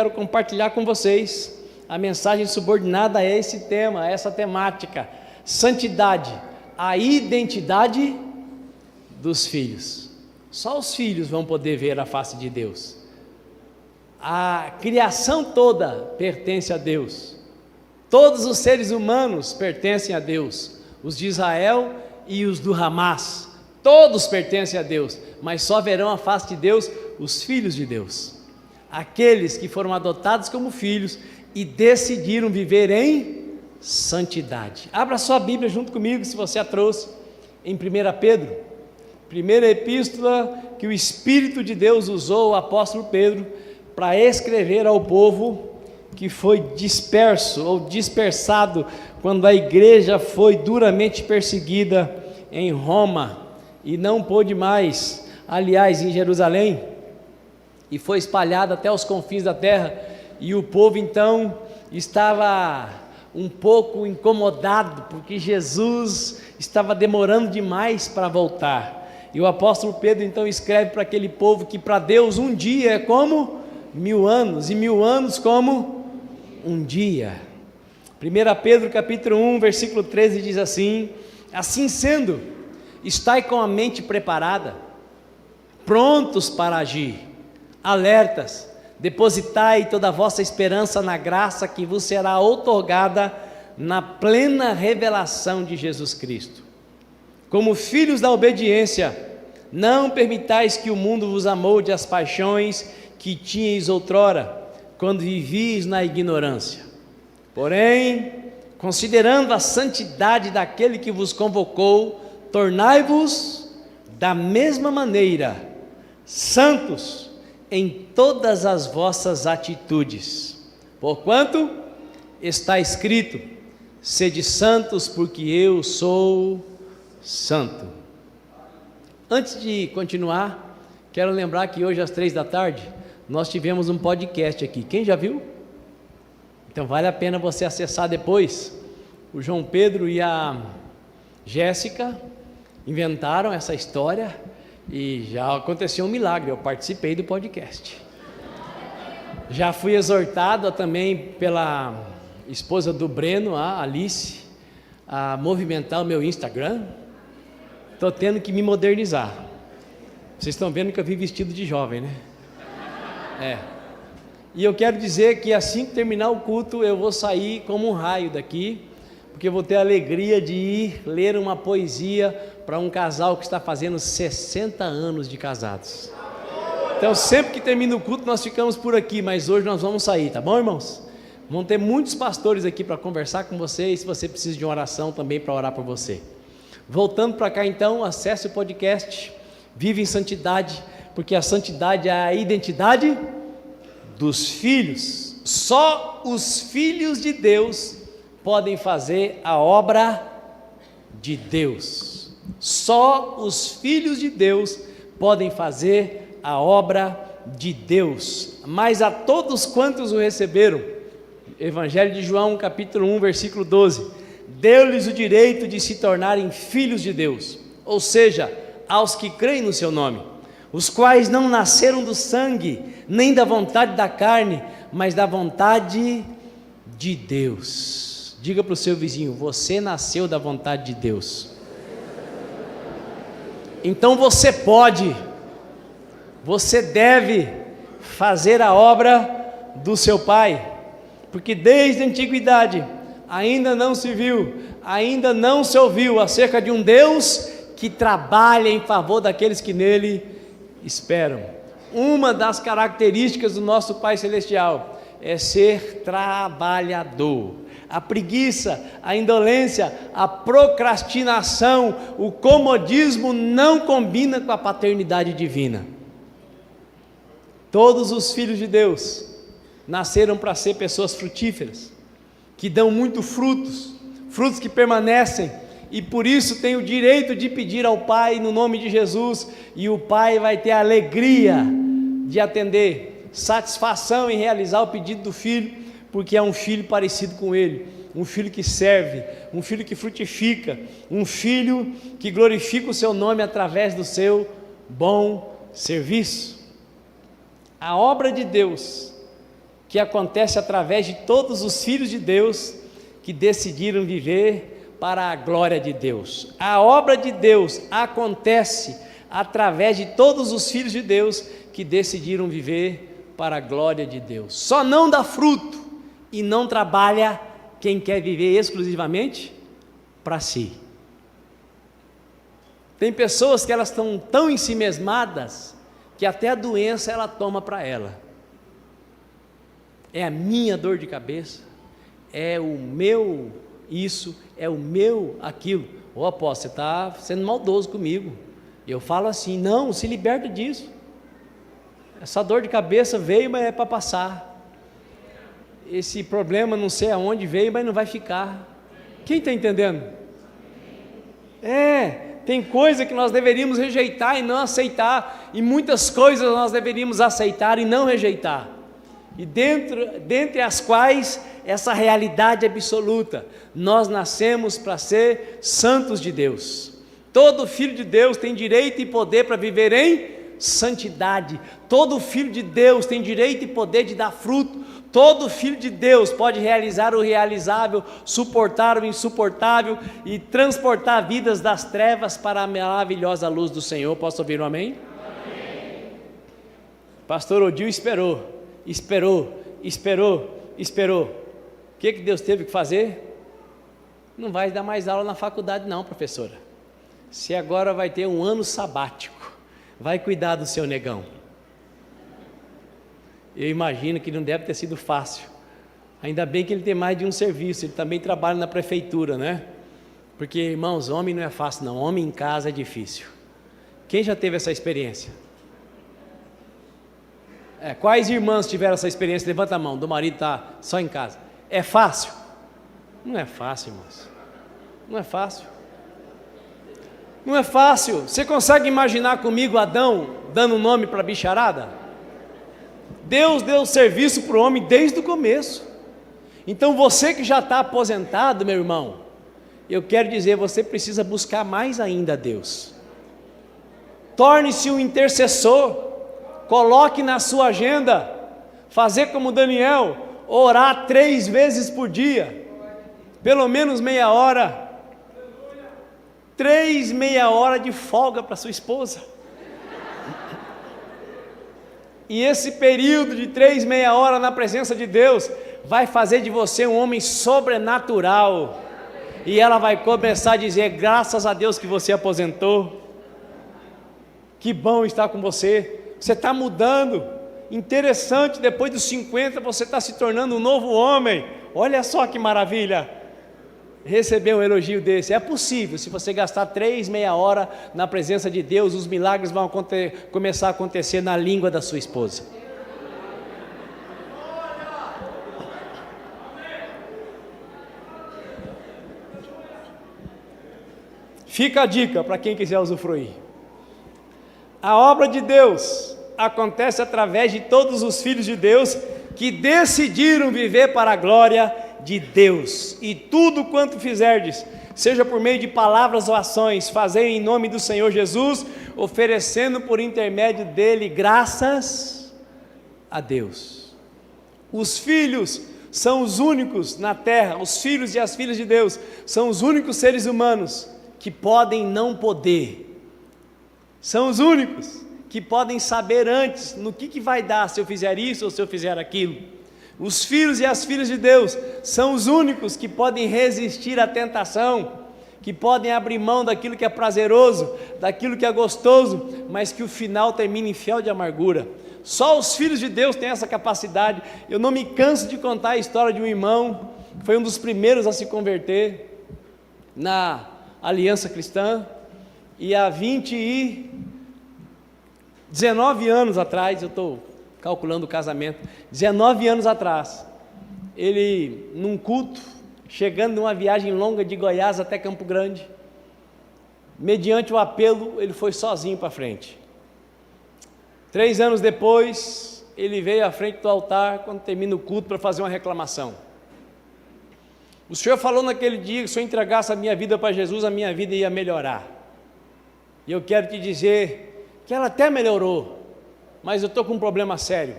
Quero compartilhar com vocês a mensagem subordinada a esse tema, a essa temática: santidade, a identidade dos filhos. Só os filhos vão poder ver a face de Deus. A criação toda pertence a Deus. Todos os seres humanos pertencem a Deus. Os de Israel e os do Hamas, todos pertencem a Deus, mas só verão a face de Deus os filhos de Deus, aqueles que foram adotados como filhos e decidiram viver em santidade. Abra sua Bíblia junto comigo, se você a trouxe, em 1 Pedro, primeira epístola que o Espírito de Deus usou, o apóstolo Pedro, para escrever ao povo que foi disperso ou dispersado quando a igreja foi duramente perseguida em Roma e não pôde mais, aliás, em Jerusalém, e foi espalhada até os confins da terra, e o povo então estava um pouco incomodado, porque Jesus estava demorando demais para voltar, e o apóstolo Pedro então escreve para aquele povo que para Deus um dia é como 1000 anos, e 1000 anos como um dia. 1 Pedro capítulo 1, versículo 13 diz assim: assim sendo, estai com a mente preparada, prontos para agir, alertas, depositai toda a vossa esperança na graça que vos será outorgada na plena revelação de Jesus Cristo. Como filhos da obediência, não permitais que o mundo vos amolde as paixões que tinhais outrora, quando vivis na ignorância. Porém, considerando a santidade daquele que vos convocou, tornai-vos da mesma maneira santos em todas as vossas atitudes, porquanto está escrito: sede santos, porque eu sou santo. Antes de continuar, quero lembrar que hoje às 15h nós tivemos um podcast aqui. Quem já viu? Então vale a pena você acessar depois. O João Pedro e a Jéssica inventaram essa história e já aconteceu um milagre. Eu participei do podcast. Já fui exortado também pela esposa do Breno, a Alice, a movimentar o meu Instagram. Estou tendo que me modernizar. Vocês estão vendo que eu vim vestido de jovem, né? E eu quero dizer que assim que terminar o culto, eu vou sair como um raio daqui, porque eu vou ter a alegria de ir ler uma poesia para um casal que está fazendo 60 anos de casados. Então sempre que termina o culto nós ficamos por aqui, mas hoje nós vamos sair, tá bom, irmãos? Vão ter muitos pastores aqui para conversar com vocês, se você precisa de uma oração também para orar por você. Voltando para cá então, acesse o podcast Vive em Santidade, porque a santidade é a identidade dos filhos. Só os filhos de Deus podem fazer a obra de Deus. Só os filhos de Deus podem fazer a obra de Deus. Mas a todos quantos o receberam, Evangelho de João capítulo 1, versículo 12, deu-lhes o direito de se tornarem filhos de Deus, ou seja, aos que creem no seu nome, os quais não nasceram do sangue, nem da vontade da carne, mas da vontade de Deus. Diga para o seu vizinho: você nasceu da vontade de Deus. Então você pode, você deve fazer a obra do seu Pai, porque desde a antiguidade ainda não se viu, ainda não se ouviu acerca de um Deus que trabalha em favor daqueles que nele esperam. Uma das características do nosso Pai Celestial é ser trabalhador. A preguiça, a indolência, a procrastinação, o comodismo não combina com a paternidade divina. Todos os filhos de Deus nasceram para ser pessoas frutíferas, que dão muito frutos, frutos que permanecem, e por isso tem o direito de pedir ao Pai no nome de Jesus, e o Pai vai ter a alegria de atender, satisfação em realizar o pedido do filho, porque é um filho parecido com ele, um filho que serve, um filho que frutifica, um filho que glorifica o seu nome através do seu bom serviço. A obra de Deus que acontece através de todos os filhos de Deus que decidiram viver para a glória de Deus. A obra de Deus acontece através de todos os filhos de Deus que decidiram viver para a glória de Deus. Só não dá fruto e não trabalha quem quer viver exclusivamente para si. Tem pessoas que elas estão tão ensimesmadas que até a doença ela toma para ela. É a minha dor de cabeça, é o meu isso, é o meu aquilo. Ô apóstolo, você está sendo maldoso comigo. Eu falo assim, não, se liberta disso. Essa dor de cabeça veio, mas é para passar. Esse problema não sei aonde veio, mas não vai ficar. Quem está entendendo? Tem coisa que nós deveríamos rejeitar e não aceitar, e muitas coisas nós deveríamos aceitar e não rejeitar, e dentre as quais essa realidade absoluta: nós nascemos para ser santos de Deus. Todo filho de Deus tem direito e poder para viver em santidade. Todo filho de Deus tem direito e poder de dar fruto. Todo filho de Deus pode realizar o realizável, suportar o insuportável e transportar vidas das trevas para a maravilhosa luz do Senhor. Posso ouvir um amém? Amém. Pastor Odil esperou. O que Deus teve que fazer? Não vai dar mais aula na faculdade não, professora. Você agora vai ter um ano sabático. Vai cuidar do seu negão. Eu imagino que não deve ter sido fácil. Ainda bem que ele tem mais de um serviço. Ele também trabalha na prefeitura, né? Porque, irmãos, homem não é fácil não. Homem em casa é difícil. Quem já teve essa experiência? Quais irmãs tiveram essa experiência? Levanta a mão. Do marido está só em casa. É fácil? Não é fácil, irmãos. Não é fácil. Não é fácil. Você consegue imaginar comigo Adão dando nome para a bicharada? Deus deu serviço para o homem desde o começo. Então você que já está aposentado, meu irmão, eu quero dizer, você precisa buscar mais ainda a Deus. Torne-se um intercessor. Coloque na sua agenda, fazer como Daniel, orar 3 vezes por dia, pelo menos meia hora. 3 meia hora de folga para sua esposa. E esse período de 3 meia hora na presença de Deus vai fazer de você um homem sobrenatural. E ela vai começar a dizer: graças a Deus que você aposentou. Que bom estar com você. Você está mudando. Interessante, depois dos 50 você está se tornando um novo homem. Olha só que maravilha. Receber um elogio desse, é possível. Se você gastar 3 meia hora na presença de Deus, os milagres vão começar a acontecer na língua da sua esposa. Fica a dica para quem quiser usufruir. A obra de Deus acontece através de todos os filhos de Deus que decidiram viver para a glória de Deus. E tudo quanto fizerdes, seja por meio de palavras ou ações, fazei em nome do Senhor Jesus, oferecendo por intermédio dele graças a Deus. Os filhos são os únicos na terra, os filhos e as filhas de Deus são os únicos seres humanos que podem não poder. São os únicos que podem saber antes no que vai dar se eu fizer isso ou se eu fizer aquilo. Os filhos e as filhas de Deus são os únicos que podem resistir à tentação, que podem abrir mão daquilo que é prazeroso, daquilo que é gostoso, mas que o final termina em fel de amargura. Só os filhos de Deus têm essa capacidade. Eu não me canso de contar a história de um irmão que foi um dos primeiros a se converter na Aliança Cristã, e há 19 anos atrás, eu estou calculando o casamento, 19 anos atrás, ele num culto, chegando numa viagem longa de Goiás até Campo Grande, mediante o apelo, ele foi sozinho para frente. 3 anos depois, ele veio à frente do altar, quando termina o culto, para fazer uma reclamação. O Senhor falou naquele dia que se eu entregasse a minha vida para Jesus, a minha vida ia melhorar. E eu quero te dizer que ela até melhorou, mas eu estou com um problema sério.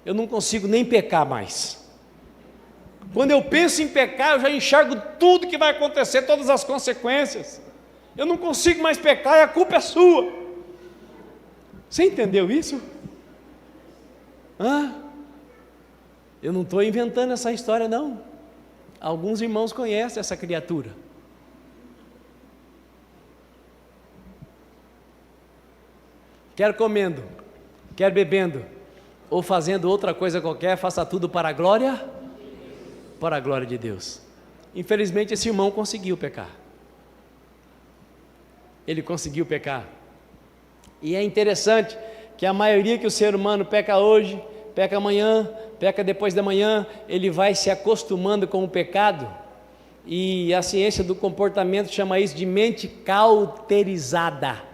eu não consigo nem pecar mais. Quando eu penso em pecar, eu já enxergo tudo que vai acontecer, todas as consequências. Eu não consigo mais pecar e a culpa é sua. Você entendeu isso? Eu não estou inventando essa história, não. Alguns irmãos conhecem essa criatura. Quer comendo, quer bebendo, ou fazendo outra coisa qualquer, faça tudo para a glória de Deus. Infelizmente esse irmão conseguiu pecar. Ele conseguiu pecar. E é interessante que a maioria que o ser humano peca hoje, peca amanhã, peca depois da manhã, ele vai se acostumando com o pecado, e a ciência do comportamento chama isso de mente cauterizada.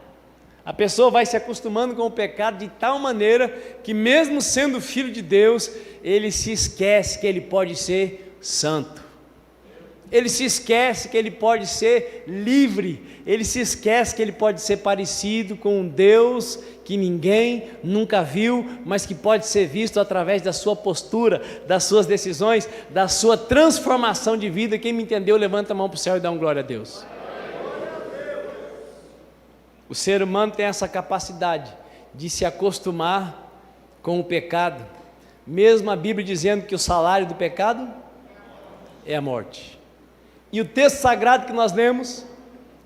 A pessoa vai se acostumando com o pecado de tal maneira que, mesmo sendo filho de Deus, ele se esquece que ele pode ser santo. Ele se esquece que ele pode ser livre. Ele se esquece que ele pode ser parecido com um Deus que ninguém nunca viu, mas que pode ser visto através da sua postura, das suas decisões, da sua transformação de vida. Quem me entendeu, levanta a mão para o céu e dá um glória a Deus. O ser humano tem essa capacidade de se acostumar com o pecado, mesmo a Bíblia dizendo que o salário do pecado é a morte. E o texto sagrado que nós lemos,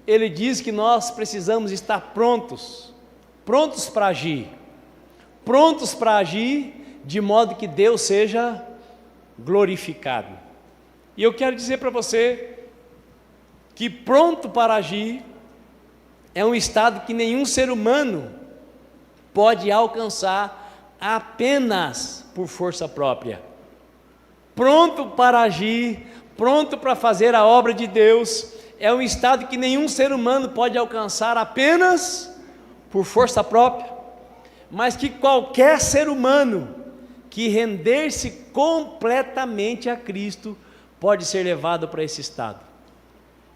ele diz que nós precisamos estar prontos para agir, de modo que Deus seja glorificado. E eu quero dizer para você que pronto para agir é um estado que nenhum ser humano pode alcançar apenas por força própria. Pronto para agir, pronto para fazer a obra de Deus, é um estado que nenhum ser humano pode alcançar apenas por força própria, mas que qualquer ser humano que render-se completamente a Cristo pode ser levado para esse estado.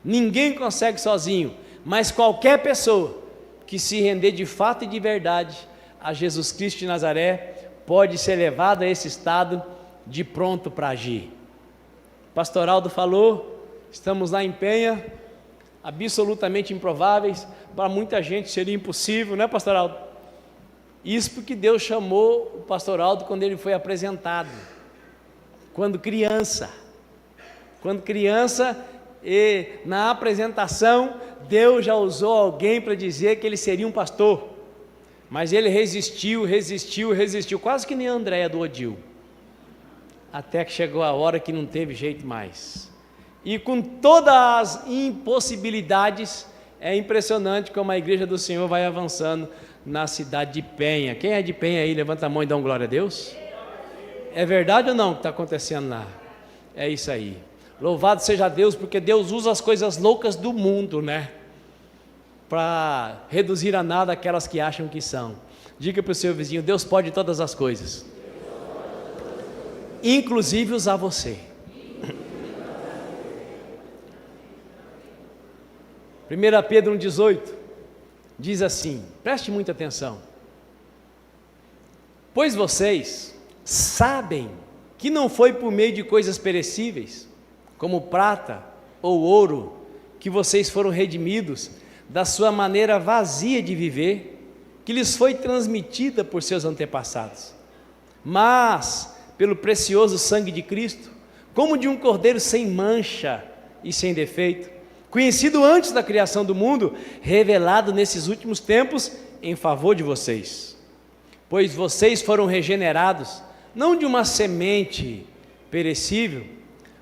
Ninguém consegue sozinho, mas qualquer pessoa que se render de fato e de verdade a Jesus Cristo de Nazaré pode ser levada a esse estado de pronto para agir. Pastor Aldo falou, estamos lá em Penha, absolutamente improváveis, para muita gente seria impossível, não é, Pastor Aldo? Isso porque Deus chamou o Pastor Aldo quando ele foi apresentado, quando criança, e na apresentação Deus já usou alguém para dizer que ele seria um pastor, mas ele resistiu, quase que nem a Andréia do Odil, até que chegou a hora que não teve jeito mais, e com todas as impossibilidades, é impressionante como a igreja do Senhor vai avançando na cidade de Penha. Quem é de Penha aí, levanta a mão e dá um glória a Deus. É verdade ou não o que está acontecendo lá? É isso aí. Louvado seja Deus, porque Deus usa as coisas loucas do mundo, né, para reduzir a nada aquelas que acham que são. Diga para o seu vizinho, Deus pode todas as coisas, inclusive usar você. 1 Pedro 1,18 diz assim, preste muita atenção: pois vocês sabem que não foi por meio de coisas perecíveis, como prata ou ouro, que vocês foram redimidos da sua maneira vazia de viver, que lhes foi transmitida por seus antepassados, mas pelo precioso sangue de Cristo, como de um cordeiro sem mancha e sem defeito, conhecido antes da criação do mundo, revelado nesses últimos tempos em favor de vocês. Pois vocês foram regenerados, não de uma semente perecível,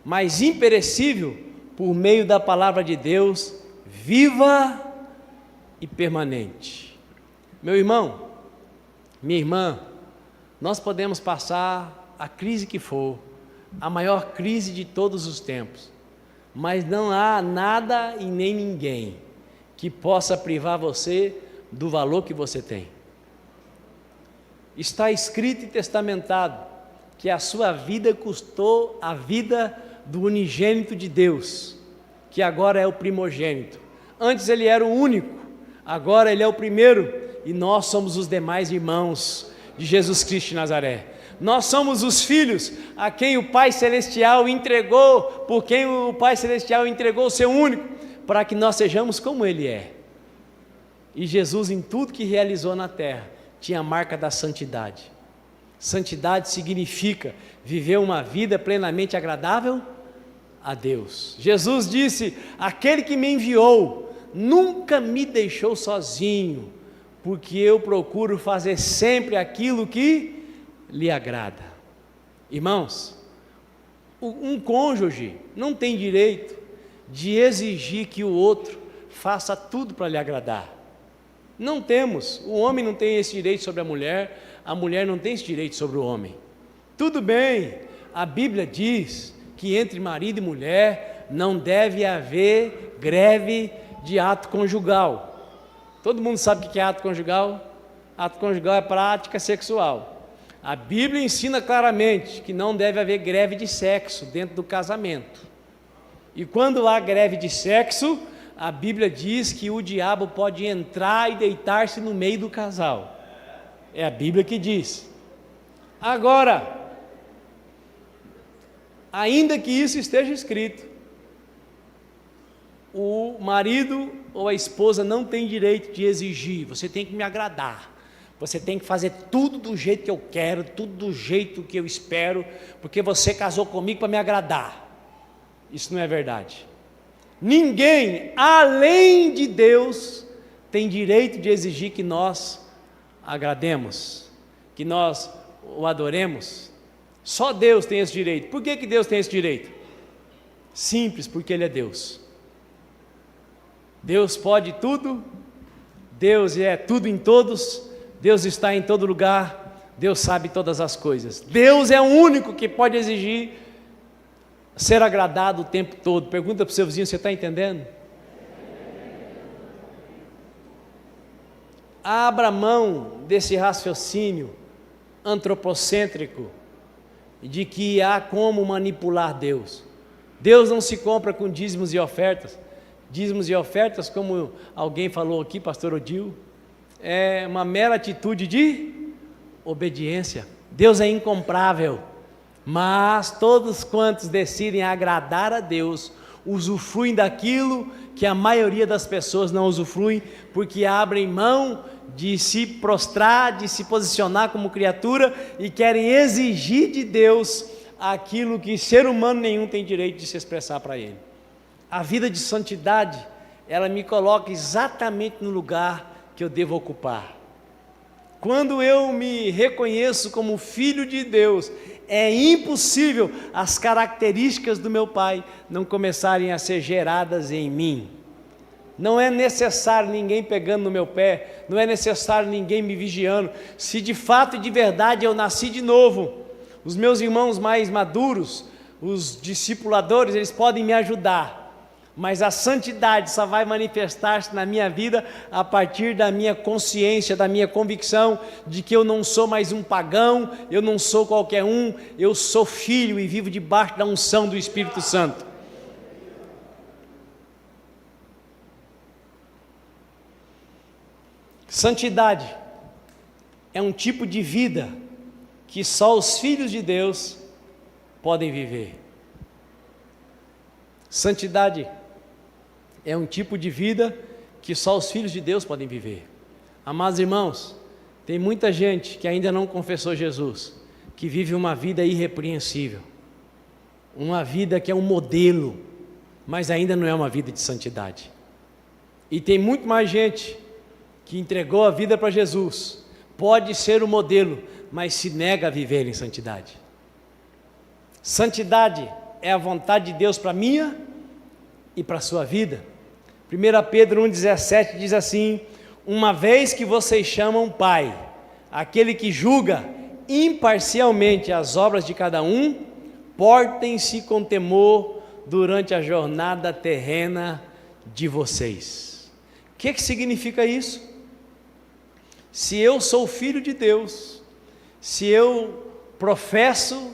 mas imperecível, por meio da palavra de Deus, viva e permanente. Meu irmão, minha irmã, nós podemos passar a crise que for, a maior crise de todos os tempos, mas não há nada e nem ninguém que possa privar você do valor que você tem. Está escrito e testamentado que a sua vida custou a vida do unigênito de Deus, que agora é o primogênito. Antes ele era o único, agora ele é o primeiro, e nós somos os demais irmãos de Jesus Cristo de Nazaré. Nós somos os filhos a quem o Pai Celestial entregou, por quem o Pai Celestial entregou o seu único, para que nós sejamos como Ele é. E Jesus, em tudo que realizou na terra, tinha a marca da santidade. Santidade significa viver uma vida plenamente agradável a Deus. Jesus disse: aquele que me enviou nunca me deixou sozinho, porque eu procuro fazer sempre aquilo que lhe agrada. Irmãos, um cônjuge não tem direito de exigir que o outro faça tudo para lhe agradar. Não temos. O homem não tem esse direito sobre a mulher não tem esse direito sobre o homem. Tudo bem, a Bíblia diz que entre marido e mulher não deve haver greve de ato conjugal. Todo mundo sabe o que é ato conjugal? Ato conjugal é prática sexual. A Bíblia ensina claramente que não deve haver greve de sexo dentro do casamento. E quando há greve de sexo, a Bíblia diz que o diabo pode entrar e deitar-se no meio do casal. É a Bíblia que diz. Agora, ainda que isso esteja escrito, o marido ou a esposa não tem direito de exigir: você tem que me agradar, você tem que fazer tudo do jeito que eu quero, tudo do jeito que eu espero, porque você casou comigo para me agradar. Isso não é verdade. Ninguém, além de Deus, tem direito de exigir que nós agrademos, que nós o adoremos. Só Deus tem esse direito. Por que Deus tem esse direito? Simples, porque Ele é Deus. Deus pode tudo, Deus é tudo em todos, Deus está em todo lugar, Deus sabe todas as coisas. Deus é o único que pode exigir ser agradado o tempo todo. Pergunta para o seu vizinho: você está entendendo? Abra mão desse raciocínio antropocêntrico de que há como manipular Deus. Deus não se compra com dízimos e ofertas. Dízimos e ofertas, como alguém falou aqui, pastor Odil, é uma mera atitude de obediência. Deus é incomprável, mas todos quantos decidem agradar a Deus, usufruem daquilo que a maioria das pessoas não usufruem, porque abrem mão de se prostrar, de se posicionar como criatura e querem exigir de Deus aquilo que ser humano nenhum tem direito de se expressar para Ele. A vida de santidade, ela me coloca exatamente no lugar que eu devo ocupar. Quando eu me reconheço como filho de Deus, é impossível as características do meu Pai não começarem a ser geradas em mim. Não é necessário ninguém pegando no meu pé, não é necessário ninguém me vigiando. Se de fato e de verdade eu nasci de novo, os meus irmãos mais maduros, os discipuladores, eles podem me ajudar. Mas a santidade só vai manifestar-se na minha vida a partir da minha consciência, da minha convicção de que eu não sou mais um pagão, eu não sou qualquer um, eu sou filho e vivo debaixo da unção do Espírito Santo. Santidade é um tipo de vida que só os filhos de Deus podem viver. Santidade é um tipo de vida que só os filhos de Deus podem viver. Amados irmãos, tem muita gente que ainda não confessou Jesus, que vive uma vida irrepreensível, uma vida que é um modelo, mas ainda não é uma vida de santidade. E tem muito mais gente que entregou a vida para Jesus, pode ser o modelo, mas se nega a viver em santidade. Santidade é a vontade de Deus para a minha e para a sua vida. 1 Pedro 1,17 diz assim: uma vez que vocês chamam Pai, aquele que julga imparcialmente as obras de cada um, portem-se com temor durante a jornada terrena de vocês. O que significa isso? Se eu sou filho de Deus, se eu professo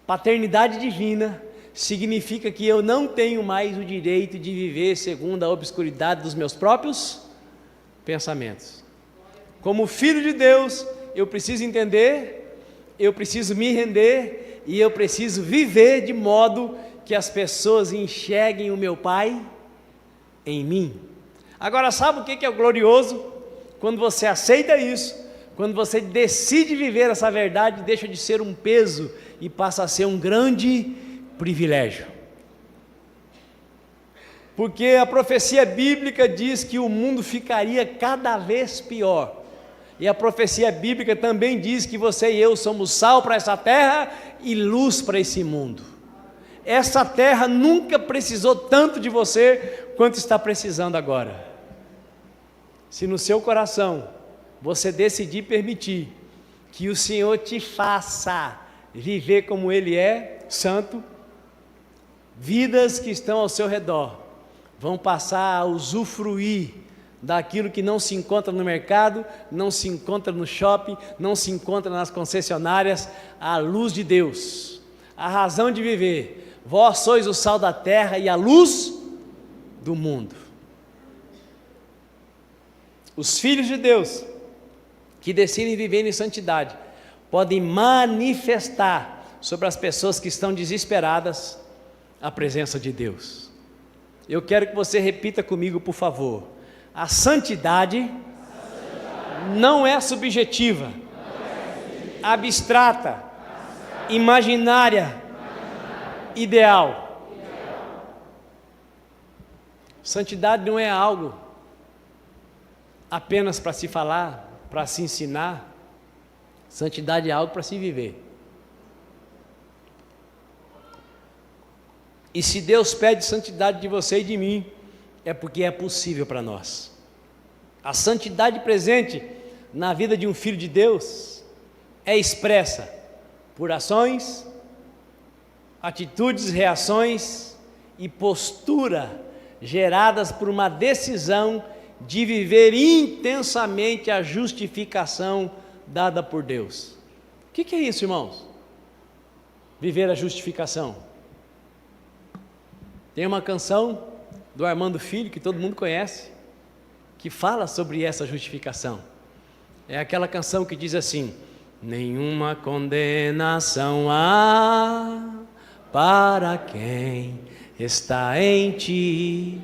paternidade divina, significa que eu não tenho mais o direito de viver segundo a obscuridade dos meus próprios pensamentos. Como filho de Deus, eu preciso entender eu preciso me render e eu preciso viver de modo que as pessoas enxerguem o meu Pai em mim. Agora, sabe o que é o glorioso? Quando você aceita isso, quando você decide viver essa verdade, deixa de ser um peso e passa a ser um grande privilégio. Porque a profecia bíblica diz que o mundo ficaria cada vez pior. E a profecia bíblica também diz que você e eu somos sal para essa terra e luz para esse mundo. Essa terra nunca precisou tanto de você quanto está precisando agora. Se no seu coração você decidir permitir que o Senhor te faça viver como Ele é, santo, vidas que estão ao seu redor vão passar a usufruir daquilo que não se encontra no mercado, não se encontra no shopping, não se encontra nas concessionárias, a luz de Deus, a razão de viver. Vós sois o sal da terra e a luz do mundo. Os filhos de Deus que decidem viver em santidade podem manifestar sobre as pessoas que estão desesperadas a presença de Deus. Eu quero que você repita comigo, por favor. A santidade não é subjetiva, abstrata, imaginária, ideal. Santidade não é algo apenas para se falar, para se ensinar. Santidade é algo para se viver. E se Deus pede santidade de você e de mim, é porque é possível para nós. A santidade presente na vida de um filho de Deus é expressa por ações, atitudes, reações e postura geradas por uma decisão de viver intensamente a justificação dada por Deus. O que é isso, irmãos? Viver a justificação. Tem uma canção do Armando Filho, que todo mundo conhece, que fala sobre essa justificação. É aquela canção que diz assim: nenhuma condenação há para quem está em ti,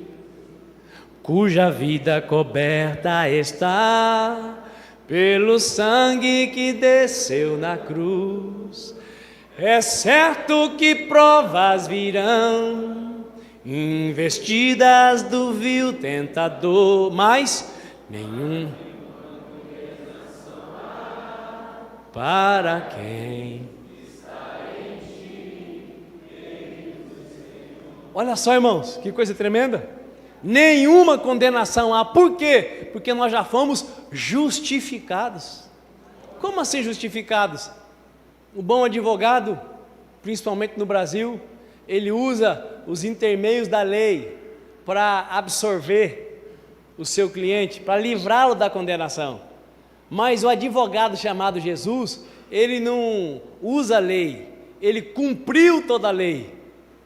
cuja vida coberta está pelo sangue que desceu na cruz. É certo que provas virão, investidas do vil tentador, mas nenhum para quem está em ti. Olha só, irmãos, que coisa tremenda. Nenhuma condenação há. Por quê? Porque nós já fomos justificados. Como assim justificados? O bom advogado, principalmente no Brasil, ele usa os intermeios da lei para absorver o seu cliente, para livrá-lo da condenação. Mas o advogado chamado Jesus, ele não usa a lei, ele cumpriu toda a lei.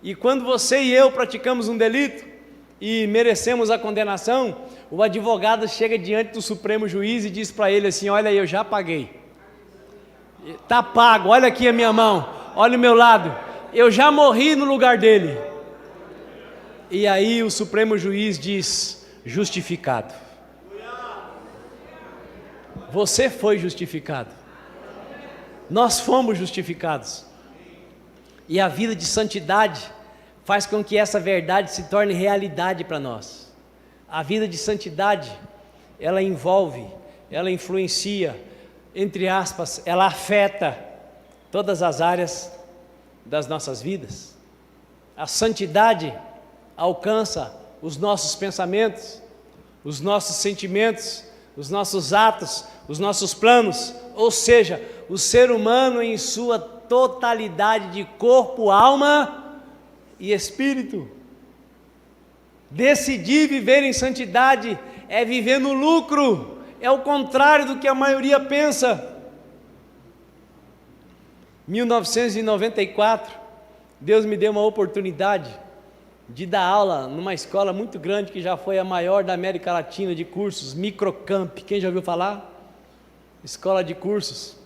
E quando você e eu praticamos um delito e merecemos a condenação, o advogado chega diante do Supremo Juiz e diz para ele assim: olha aí, eu já paguei, está pago, olha aqui a minha mão, olha o meu lado, eu já morri no lugar dele. E aí o Supremo Juiz diz: justificado. Você foi justificado. Nós fomos justificados. E a vida de santidade faz com que essa verdade se torne realidade para nós. A vida de santidade, ela envolve, ela influencia, entre aspas, ela afeta todas as áreas das nossas vidas. A santidade alcança os nossos pensamentos, os nossos sentimentos, os nossos atos, os nossos planos, ou seja, o ser humano em sua totalidade de corpo, alma e espírito. Decidir viver em santidade é viver no lucro, é o contrário do que a maioria pensa. 1994, Deus me deu uma oportunidade de dar aula numa escola muito grande, que já foi a maior da América Latina de cursos, Microcamp. Quem já ouviu falar? Escola de cursos.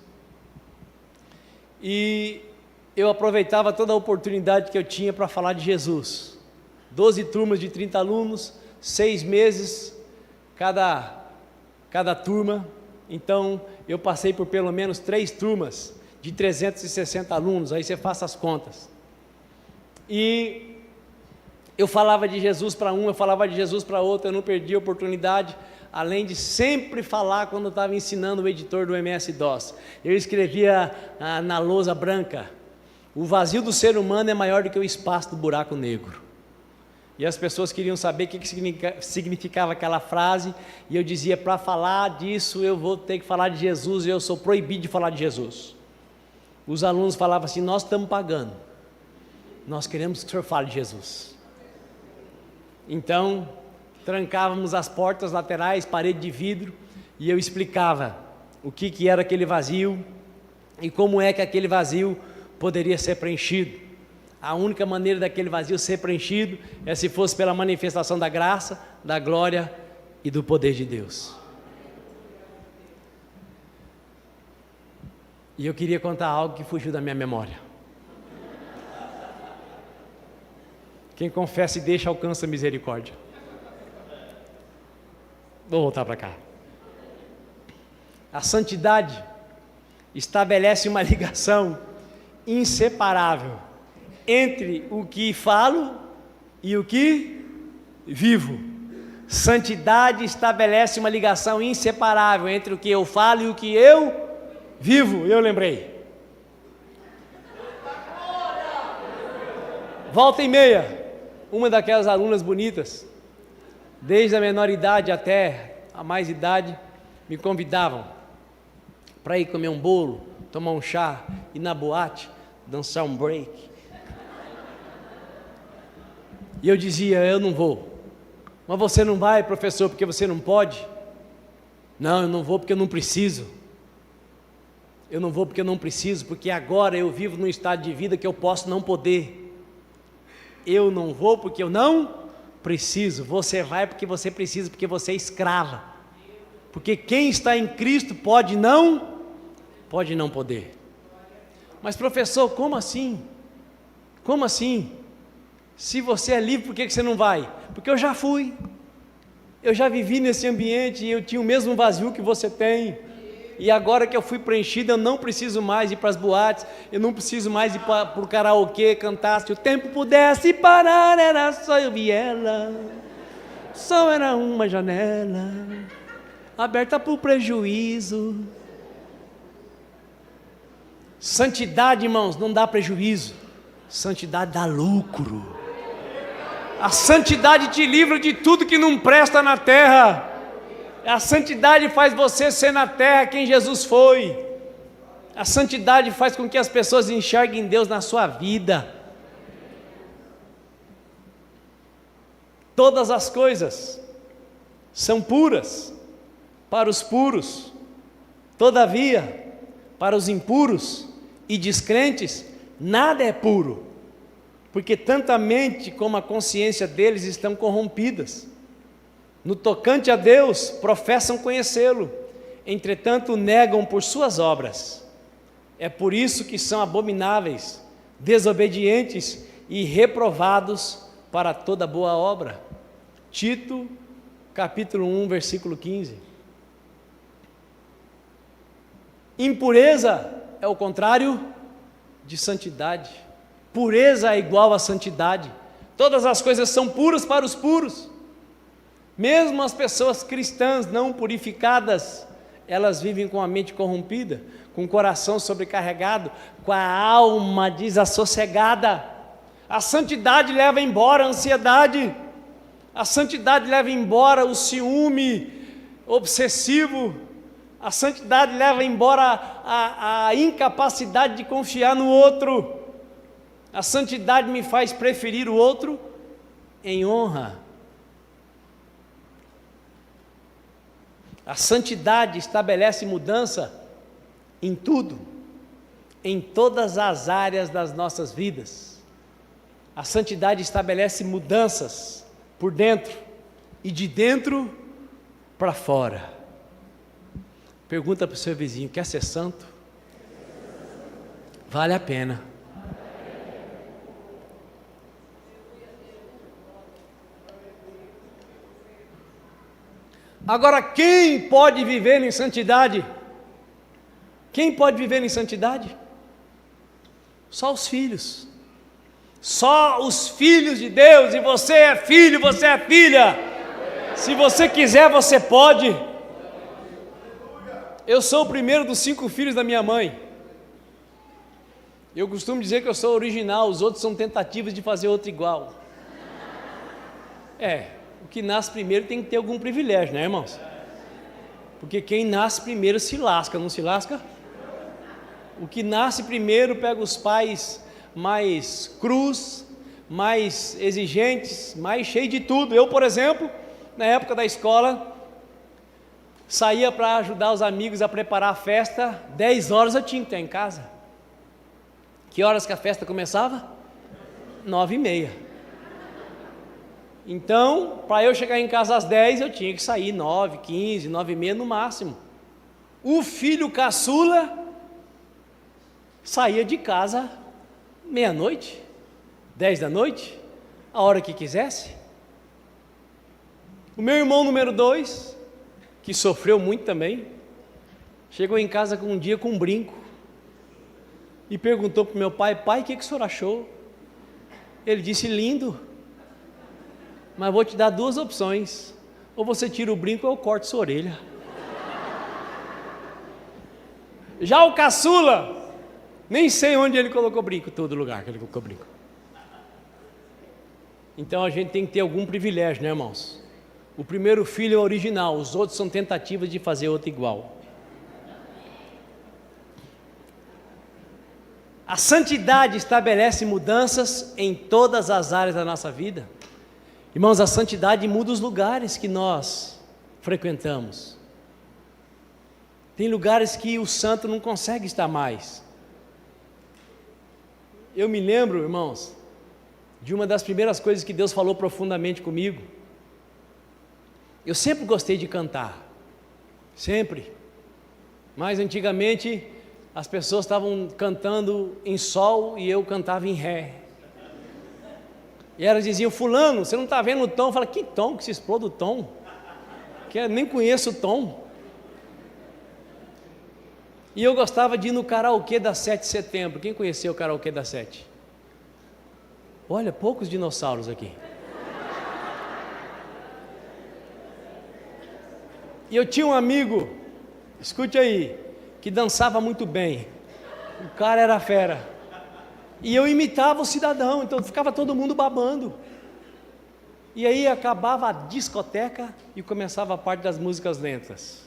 e eu aproveitava toda a oportunidade que eu tinha para falar de Jesus. 12 turmas de 30 alunos, 6 meses cada turma. Então eu passei por pelo menos 3 turmas de 360 alunos, aí você faça as contas. E eu falava de Jesus para um, eu falava de Jesus para outro, eu não perdi a oportunidade, além de sempre falar quando eu estava ensinando o editor do MS-DOS. Eu escrevia na lousa branca: o vazio do ser humano é maior do que o espaço do buraco negro. E as pessoas queriam saber o que significava aquela frase, e eu dizia: para falar disso eu vou ter que falar de Jesus, e eu sou proibido de falar de Jesus. Os alunos falavam assim: nós estamos pagando, nós queremos que o senhor fale de Jesus. Então trancávamos as portas laterais, parede de vidro, e eu explicava o que era aquele vazio e como é que aquele vazio poderia ser preenchido. A única maneira daquele vazio ser preenchido é se fosse pela manifestação da graça, da glória e do poder de Deus. E eu queria contar algo que fugiu da minha memória. Quem confessa e deixa alcança misericórdia. Vou voltar para cá. A santidade estabelece uma ligação inseparável entre o que falo e o que vivo. Santidade estabelece uma ligação inseparável entre o que eu falo e o que eu vivo. Eu lembrei. Volta e meia, uma daquelas alunas bonitas, desde a menor idade até a mais idade, me convidavam para ir comer um bolo, tomar um chá, ir na boate, dançar um break. E eu dizia: eu não vou. Mas você não vai, professor, porque você não pode? Não, eu não vou porque eu não preciso. Eu não vou porque eu não preciso, porque agora eu vivo num estado de vida que eu posso não poder. Eu não vou porque eu não preciso. Você vai porque você precisa, porque você é escrava. Porque quem está em Cristo pode não poder. Mas professor, como assim? Como assim? Se você é livre, por que você não vai? Porque eu já fui. Eu já vivi nesse ambiente e eu tinha o mesmo vazio que você tem. E agora que eu fui preenchido, eu não preciso mais ir para as boates, eu não preciso mais ir para o karaokê, cantar. Se o tempo pudesse parar, era só eu e ela. Só era uma janela aberta para o prejuízo. Santidade, irmãos, não dá prejuízo. Santidade dá lucro. A santidade te livra de tudo que não presta na terra. A santidade faz você ser na terra quem Jesus foi. A santidade faz com que as pessoas enxerguem Deus na sua vida. Todas as coisas são puras para os puros, todavia, para os impuros e descrentes, nada é puro, porque tanto a mente como a consciência deles estão corrompidas. No tocante a Deus, professam conhecê-lo, entretanto negam por suas obras. É por isso que são abomináveis, desobedientes e reprovados para toda boa obra. Tito, capítulo 1, versículo 15. Impureza é o contrário de santidade. Pureza é igual a santidade. Todas as coisas são puras para os puros. Mesmo as pessoas cristãs não purificadas, elas vivem com a mente corrompida, com o coração sobrecarregado, com a alma desassossegada. A santidade leva embora a ansiedade, a santidade leva embora o ciúme obsessivo, a santidade leva embora a incapacidade de confiar no outro. A santidade me faz preferir o outro em honra. A santidade estabelece mudança em tudo, em todas as áreas das nossas vidas. A santidade estabelece mudanças por dentro e de dentro para fora. Pergunta para o seu vizinho: quer ser santo? vale a pena. Agora, quem pode viver em santidade? Quem pode viver em santidade? Só os filhos. Só os filhos de Deus. E você é filho, você é filha. Se você quiser, você pode. Eu sou o primeiro dos 5 filhos da minha mãe. Eu costumo dizer que eu sou original, os outros são tentativas de fazer outro igual. O que nasce primeiro tem que ter algum privilégio, né, irmãos? Porque quem nasce primeiro se lasca, não se lasca? O que nasce primeiro pega os pais mais crus, mais exigentes, mais cheios de tudo. Eu, por exemplo, na época da escola, saía para ajudar os amigos a preparar a festa, 10 horas eu tinha que estar em casa. Que horas que a festa começava? 9h30. Então, para eu chegar em casa às 10, eu tinha que sair 9, 15, 9h30 no máximo. O filho caçula saía de casa meia-noite, 10 da noite, a hora que quisesse. O meu irmão número 2, que sofreu muito também, chegou em casa um dia com um brinco e perguntou para o meu pai: pai, o que o senhor achou? Ele disse: lindo, mas vou te dar 2 opções, ou você tira o brinco ou eu corto sua orelha. Já o caçula, nem sei onde ele colocou brinco, todo lugar que ele colocou brinco. Então a gente tem que ter algum privilégio, né, irmãos? O primeiro filho é o original, os outros são tentativas de fazer outro igual. A santidade estabelece mudanças em todas as áreas da nossa vida. Irmãos, a santidade muda os lugares que nós frequentamos. Tem lugares que o santo não consegue estar mais. Eu me lembro, irmãos, de uma das primeiras coisas que Deus falou profundamente comigo. Eu sempre gostei de cantar, sempre. Mas antigamente as pessoas estavam cantando em sol e eu cantava em ré. E elas diziam: fulano, você não está vendo o tom? Eu falei: que tom? Que se exploda o tom? Que eu nem conheço o tom. E eu gostava de ir no karaokê da 7 de setembro. Quem conheceu o karaokê da 7? Olha, poucos dinossauros aqui. E eu tinha um amigo, escute aí, que dançava muito bem. O cara era fera. E eu imitava o cidadão, então ficava todo mundo babando. E aí acabava a discoteca e começava a parte das músicas lentas.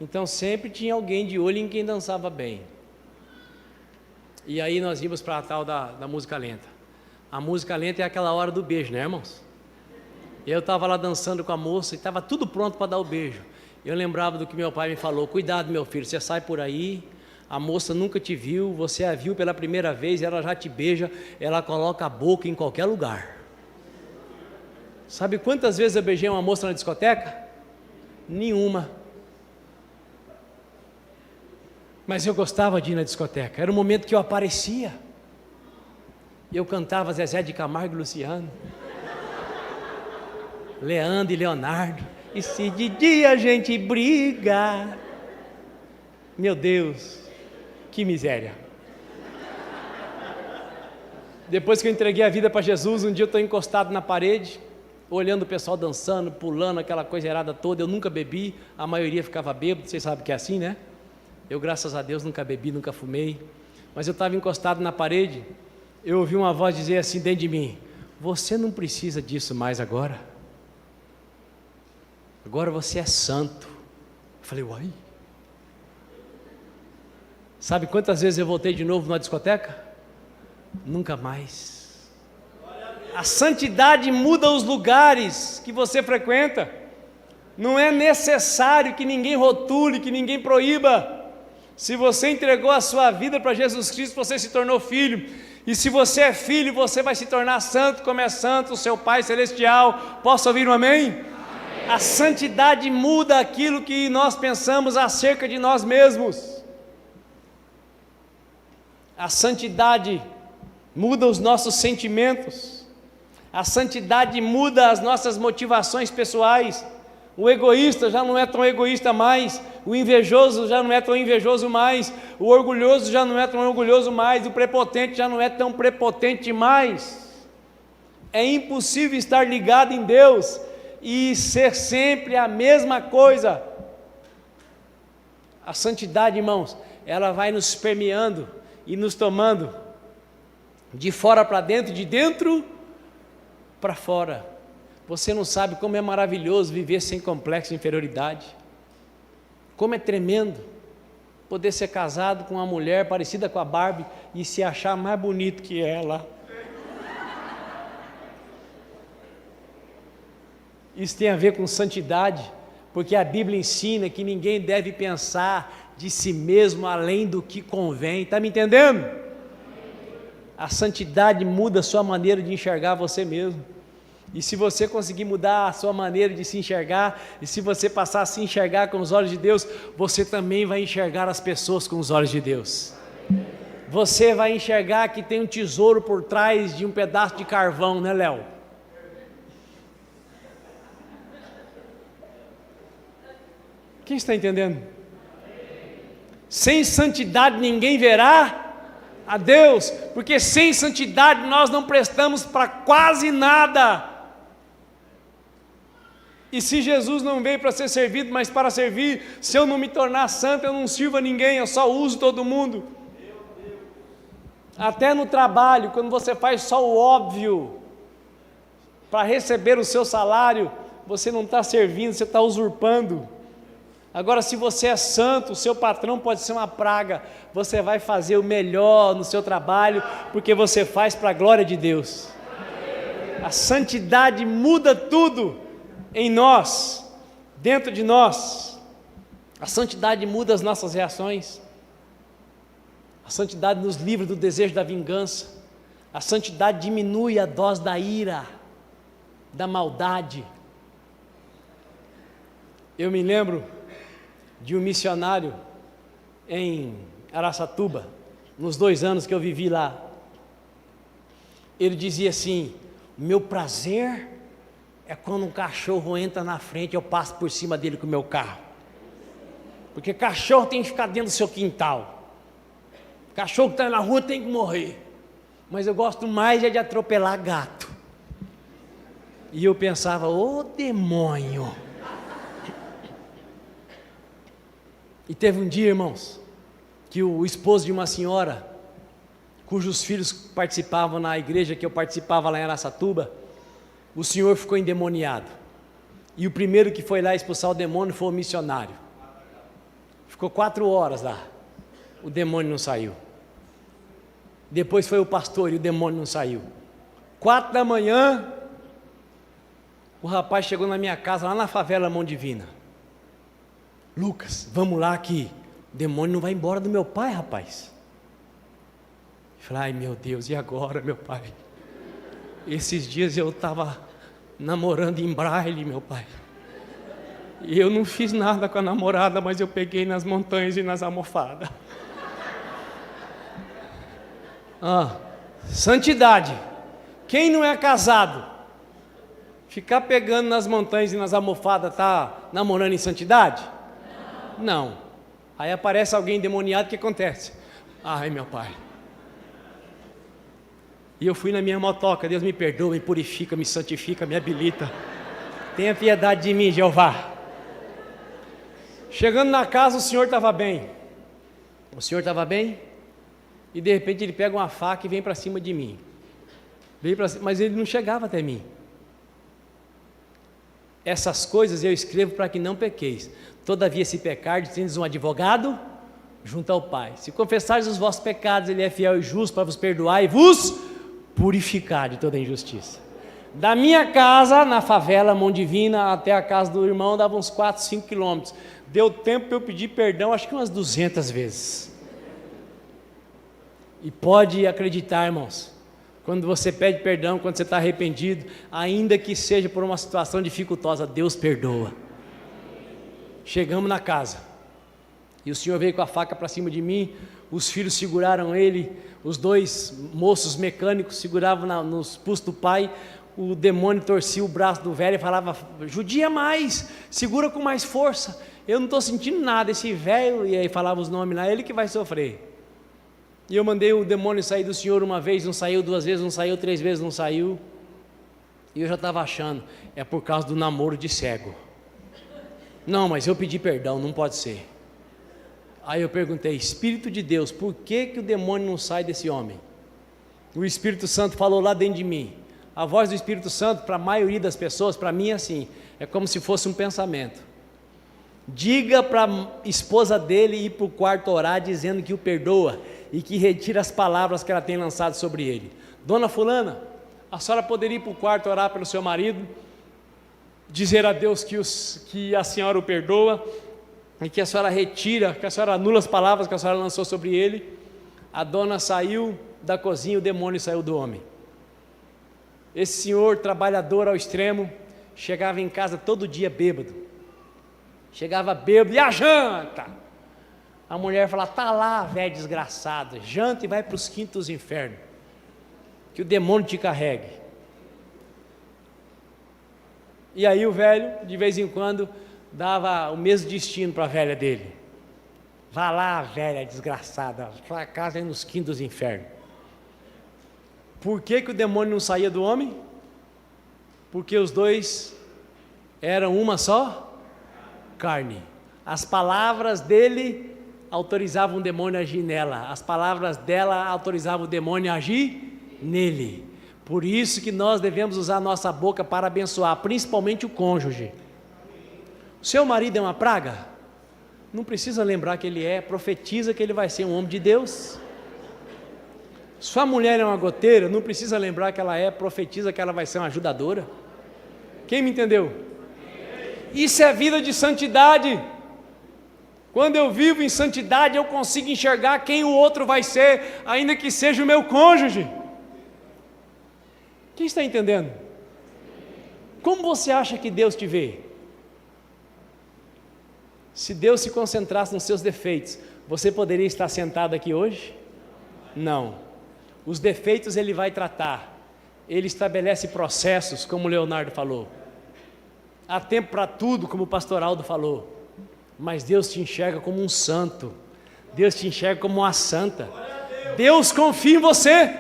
Então sempre tinha alguém de olho em quem dançava bem. E aí nós íamos para a tal da música lenta. A música lenta é aquela hora do beijo, né, irmãos? Eu estava lá dançando com a moça e estava tudo pronto para dar o beijo. Eu lembrava do que meu pai me falou: cuidado, meu filho, você sai por aí, a moça nunca te viu, você a viu pela primeira vez, ela já te beija, ela coloca a boca em qualquer lugar. Sabe quantas vezes eu beijei uma moça na discoteca? Nenhuma. Mas eu gostava de ir na discoteca, era o momento que eu aparecia. Eu cantava Zezé de Camargo e Luciano, Leandro e Leonardo. E se de dia a gente briga, meu Deus, que miséria. Depois que eu entreguei a vida para Jesus, um dia eu estou encostado na parede, olhando o pessoal dançando, pulando, aquela coisa errada toda. Eu nunca bebi, a maioria ficava bêbado, vocês sabem que é assim, né? Eu, graças a Deus, nunca bebi, nunca fumei. Mas eu estava encostado na parede, eu ouvi uma voz dizer assim dentro de mim: você não precisa disso mais agora. Agora você é santo. Eu falei: uai. Sabe quantas vezes eu voltei de novo na discoteca? Nunca mais. A santidade muda os lugares que você frequenta. Não é necessário que ninguém rotule, que ninguém proíba. Se você entregou a sua vida para Jesus Cristo, você se tornou filho. E se você é filho, você vai se tornar santo, como é santo o seu Pai Celestial. Posso ouvir um amém? Amém. A santidade muda aquilo que nós pensamos acerca de nós mesmos. A santidade muda os nossos sentimentos. A santidade muda as nossas motivações pessoais. O egoísta já não é tão egoísta mais. O invejoso já não é tão invejoso mais. O orgulhoso já não é tão orgulhoso mais. O prepotente já não é tão prepotente mais. É impossível estar ligado em Deus e ser sempre a mesma coisa. A santidade, irmãos, ela vai nos permeando e nos tomando de fora para dentro, de dentro para fora. Você não sabe como é maravilhoso viver sem complexo de inferioridade. Como é tremendo poder ser casado com uma mulher parecida com a Barbie e se achar mais bonito que ela. Isso tem a ver com santidade, porque a Bíblia ensina que ninguém deve pensar de si mesmo além do que convém. Está me entendendo? A santidade muda a sua maneira de enxergar você mesmo. E se você conseguir mudar a sua maneira de se enxergar, e se você passar a se enxergar com os olhos de Deus, você também vai enxergar as pessoas com os olhos de Deus. Você vai enxergar que tem um tesouro por trás de um pedaço de carvão, né, Léo? Quem está entendendo? Sem santidade ninguém verá a Deus, porque sem santidade nós não prestamos para quase nada. E se Jesus não veio para ser servido, mas para servir, se eu não me tornar santo, eu não sirvo a ninguém, eu só uso todo mundo. Até no trabalho, quando você faz só o óbvio, para receber o seu salário, você não está servindo, você está usurpando. Agora, se você é santo, o seu patrão pode ser uma praga, você vai fazer o melhor no seu trabalho, porque você faz para a glória de Deus. A santidade muda tudo em nós, dentro de nós. A santidade muda as nossas reações. A santidade nos livra do desejo da vingança. A santidade diminui a dose da ira, da maldade. Eu me lembro de um missionário em Araçatuba, nos 2 anos que eu vivi lá. Ele dizia assim: o meu prazer é quando um cachorro entra na frente, eu passo por cima dele com o meu carro, porque cachorro tem que ficar dentro do seu quintal, cachorro que está na rua tem que morrer, mas eu gosto mais de atropelar gato. E eu pensava: ô demônio. E teve um dia, irmãos, que o esposo de uma senhora, cujos filhos participavam na igreja que eu participava lá em Araçatuba, o senhor ficou endemoniado. E o primeiro que foi lá expulsar o demônio foi o missionário. Ficou 4 horas lá, o demônio não saiu. Depois foi o pastor e o demônio não saiu. 4 da manhã, o rapaz chegou na minha casa, lá na favela Mão Divina. Lucas, vamos lá que o demônio não vai embora do meu pai, rapaz. Eu falei: ai meu Deus, e agora, meu pai? Esses dias eu estava namorando em Braille, meu pai. E eu não fiz nada com a namorada, mas eu peguei nas montanhas e nas almofadas. Santidade. Quem não é casado, ficar pegando nas montanhas e nas almofadas, está namorando em santidade? Não. Aí aparece alguém endemoniado, o que acontece? Ai meu pai. E eu fui na minha motoca: Deus me perdoa, me purifica, me santifica, me habilita. Tenha piedade de mim, Jeová. Chegando na casa, o senhor estava bem. O senhor estava bem, e de repente ele pega uma faca e vem para cima de mim. Mas ele não chegava até mim. Essas coisas eu escrevo para que não pequeis. Todavia, se pecar, tendes um advogado junto ao Pai. Se confessares os vossos pecados, Ele é fiel e justo para vos perdoar e vos purificar de toda injustiça. Da minha casa, na favela Mão Divina, até a casa do irmão, dava uns 4, 5 quilômetros. Deu tempo para eu pedir perdão, acho que umas 200 vezes. E pode acreditar, irmãos, quando você pede perdão, quando você está arrependido, ainda que seja por uma situação dificultosa, Deus perdoa. Chegamos na casa, e o senhor veio com a faca para cima de mim, os filhos seguraram ele, os dois moços mecânicos seguravam nos pulsos do pai, o demônio torcia o braço do velho e falava, judia mais, segura com mais força, eu não estou sentindo nada, esse velho, e aí falava os nomes lá, ele que vai sofrer. E eu mandei o demônio sair do senhor uma vez, não saiu, 2 vezes não saiu, 3 vezes não saiu, e eu já estava achando, é por causa do namoro de cego. Não, mas eu pedi perdão, não pode ser. Aí eu perguntei, Espírito de Deus, por que o demônio não sai desse homem? O Espírito Santo falou lá dentro de mim. A voz do Espírito Santo, para a maioria das pessoas, para mim é assim, é como se fosse um pensamento. Diga para a esposa dele ir para o quarto orar, dizendo que o perdoa e que retira as palavras que ela tem lançado sobre ele. Dona fulana, a senhora poderia ir para o quarto orar pelo seu marido, dizer a Deus que a senhora o perdoa, e que a senhora retira, que a senhora anula as palavras que a senhora lançou sobre ele. A dona saiu da cozinha, o demônio saiu do homem. Esse senhor, trabalhador ao extremo, chegava em casa todo dia bêbado. Chegava bêbado, e a janta? A mulher falava, tá lá, velho desgraçado, janta e vai para os quintos dos infernos, que o demônio te carregue. E aí o velho, de vez em quando, dava o mesmo destino para a velha dele. Vá lá, velha desgraçada, sua casa é nos quintos dos infernos. Por que o demônio não saía do homem? Porque os dois eram uma só carne. As palavras dele autorizavam o demônio a agir nela, as palavras dela autorizavam o demônio a agir nele. Por isso que nós devemos usar a nossa boca para abençoar, principalmente o cônjuge. O seu marido é uma praga? Não precisa lembrar que ele é, profetiza que ele vai ser um homem de Deus. Sua mulher é uma goteira? Não precisa lembrar que ela é, profetiza que ela vai ser uma ajudadora. Quem me entendeu? Isso é vida de santidade. Quando eu vivo em santidade, eu consigo enxergar quem o outro vai ser, ainda que seja o meu cônjuge. Quem está entendendo? Como você acha que Deus te vê? Se Deus se concentrasse nos seus defeitos, você poderia estar sentado aqui hoje? Não. Os defeitos Ele vai tratar. Ele estabelece processos, como o Leonardo falou. Há tempo para tudo, como o pastor Aldo falou. Mas Deus te enxerga como um santo. Deus te enxerga como uma santa. Deus confia em você.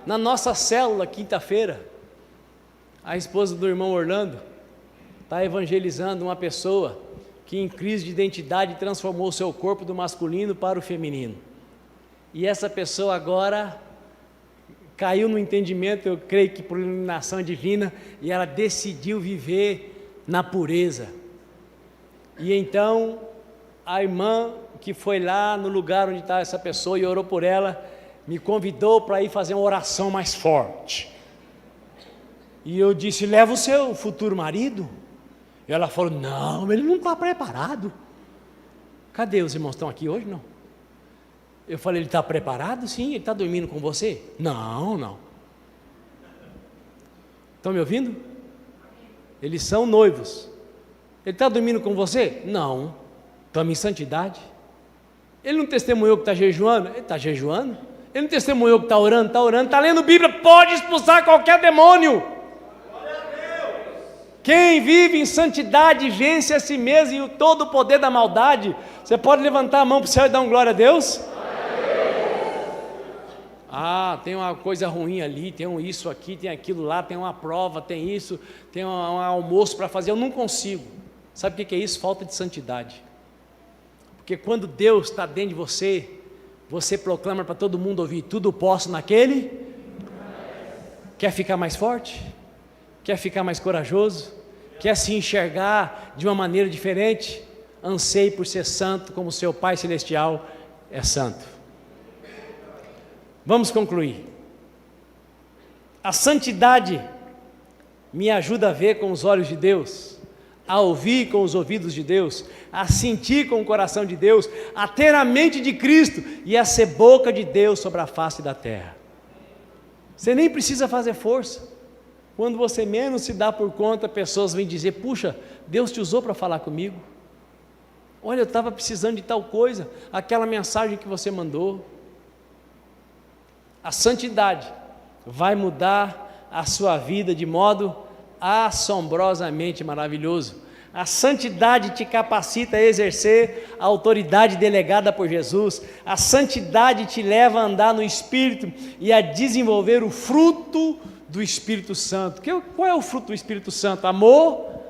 Na nossa célula, quinta-feira, a esposa do irmão Orlando está evangelizando uma pessoa que em crise de identidade transformou o seu corpo do masculino para o feminino. E essa pessoa agora caiu no entendimento, eu creio que por iluminação divina, e ela decidiu viver na pureza. E então a irmã que foi lá no lugar onde está essa pessoa e orou por ela, me convidou para ir fazer uma oração mais forte. E eu disse, leva o seu futuro marido? E ela falou, não, ele não está preparado. Cadê os irmãos? Estão aqui hoje? Não. Eu falei, ele está preparado? Sim. Ele está dormindo com você? Não. Estão me ouvindo? Eles são noivos. Ele está dormindo com você? Não. Estamos em santidade. Ele não testemunhou que está jejuando? Ele está jejuando. Ele não testemunhou que está orando? Está orando. Está lendo Bíblia? Pode expulsar qualquer demônio. Quem vive em santidade vence a si mesmo e todo o poder da maldade. Você pode levantar a mão para o céu e dar um glória a Deus? Ah, tem uma coisa ruim ali, tem isso aqui, tem aquilo lá, tem uma prova, tem isso, tem um almoço para fazer, eu não consigo. Sabe o que é isso? Falta de santidade. Porque quando Deus está dentro de você, você proclama para todo mundo ouvir, tudo posso naquele. Quer ficar mais forte? Quer ficar mais corajoso? Quer se enxergar de uma maneira diferente? Anseie por ser santo como seu Pai Celestial é santo. Vamos concluir. A santidade me ajuda a ver com os olhos de Deus, a ouvir com os ouvidos de Deus, a sentir com o coração de Deus, a ter a mente de Cristo e a ser boca de Deus sobre a face da terra. Você nem precisa fazer força. Quando você menos se dá por conta, pessoas vêm dizer, puxa, Deus te usou para falar comigo. Olha, eu estava precisando de tal coisa, aquela mensagem que você mandou. A santidade vai mudar a sua vida de modo assombrosamente maravilhoso. A santidade te capacita a exercer a autoridade delegada por Jesus. A santidade te leva a andar no Espírito e a desenvolver o fruto do Espírito Santo. Qual é o fruto do Espírito Santo? Amor,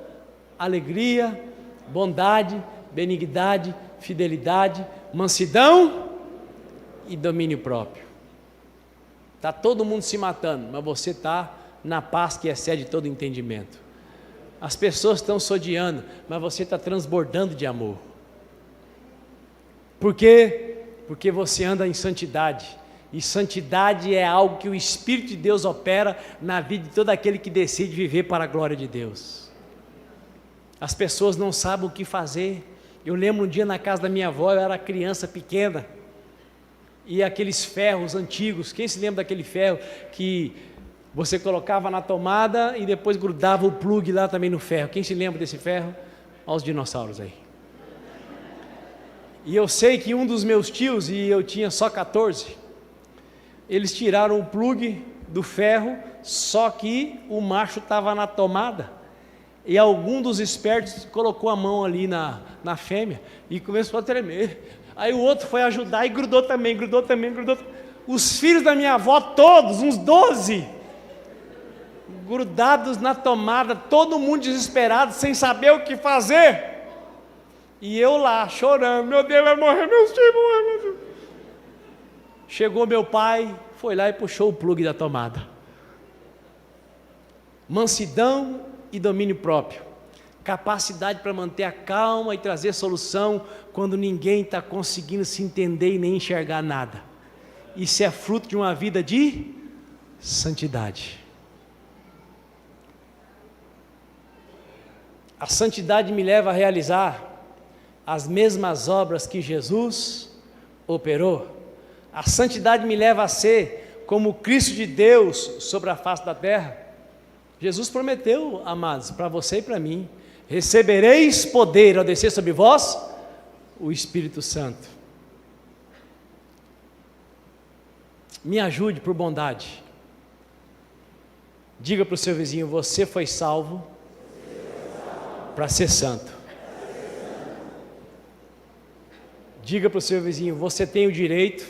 alegria, bondade, benignidade, fidelidade, mansidão e domínio próprio. Está todo mundo se matando, mas você está na paz que excede todo entendimento. As pessoas estão se odiando, mas você está transbordando de amor. Por quê? Porque você anda em santidade. E santidade é algo que o Espírito de Deus opera na vida de todo aquele que decide viver para a glória de Deus. As pessoas não sabem o que fazer. Eu lembro um dia na casa da minha avó, eu era criança pequena, e aqueles ferros antigos, quem se lembra daquele ferro que você colocava na tomada e depois grudava o plugue lá também no ferro? Quem se lembra desse ferro? Olha os dinossauros aí. E eu sei que um dos meus tios, e eu tinha só 14, eles tiraram o plugue do ferro, só que o macho estava na tomada, e algum dos espertos colocou a mão ali na fêmea, e começou a tremer. Aí o outro foi ajudar e grudou também. Os filhos da minha avó todos, uns 12, grudados na tomada, todo mundo desesperado, sem saber o que fazer. E eu lá, chorando, meu Deus, vai morrer meus filhos. Chegou meu pai, foi lá e puxou o plugue da tomada. Mansidão e domínio próprio. Capacidade para manter a calma e trazer solução quando ninguém está conseguindo se entender e nem enxergar nada. Isso é fruto de uma vida de santidade. A santidade me leva a realizar as mesmas obras que Jesus operou. A santidade me leva a ser como o Cristo de Deus sobre a face da terra. Jesus prometeu, amados, para você e para mim: recebereis poder ao descer sobre vós o Espírito Santo. Me ajude por bondade. Diga para o seu vizinho: você foi salvo para ser santo. Diga para o seu vizinho: você tem o direito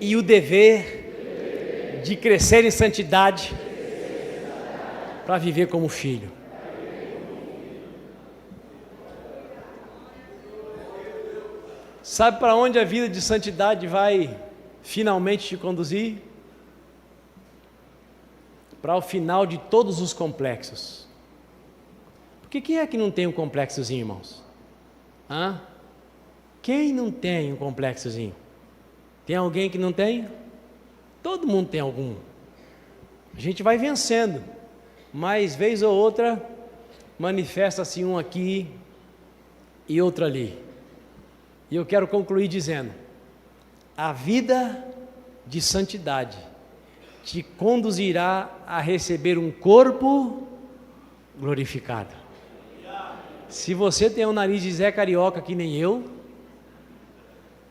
e o dever de crescer em santidade para viver como filho. Sabe para onde a vida de santidade vai finalmente te conduzir? Para o final de todos os complexos. Porque quem é que não tem um complexozinho, irmãos? Quem não tem um complexozinho? Tem alguém que não tem? Todo mundo tem algum. A gente vai vencendo, mas vez ou outra manifesta-se um aqui e outro ali. E eu quero concluir dizendo: a vida de santidade te conduzirá a receber um corpo glorificado. Se você tem um nariz de Zé Carioca que nem eu,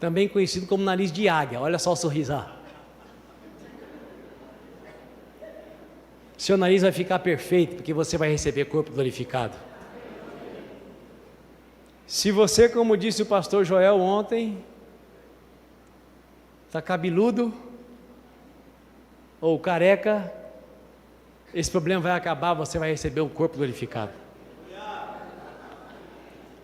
também conhecido como nariz de águia, olha só o sorriso. Seu nariz vai ficar perfeito, porque você vai receber corpo glorificado. Se você, como disse o pastor Joel ontem, está cabeludo ou careca, esse problema vai acabar, você vai receber um corpo glorificado.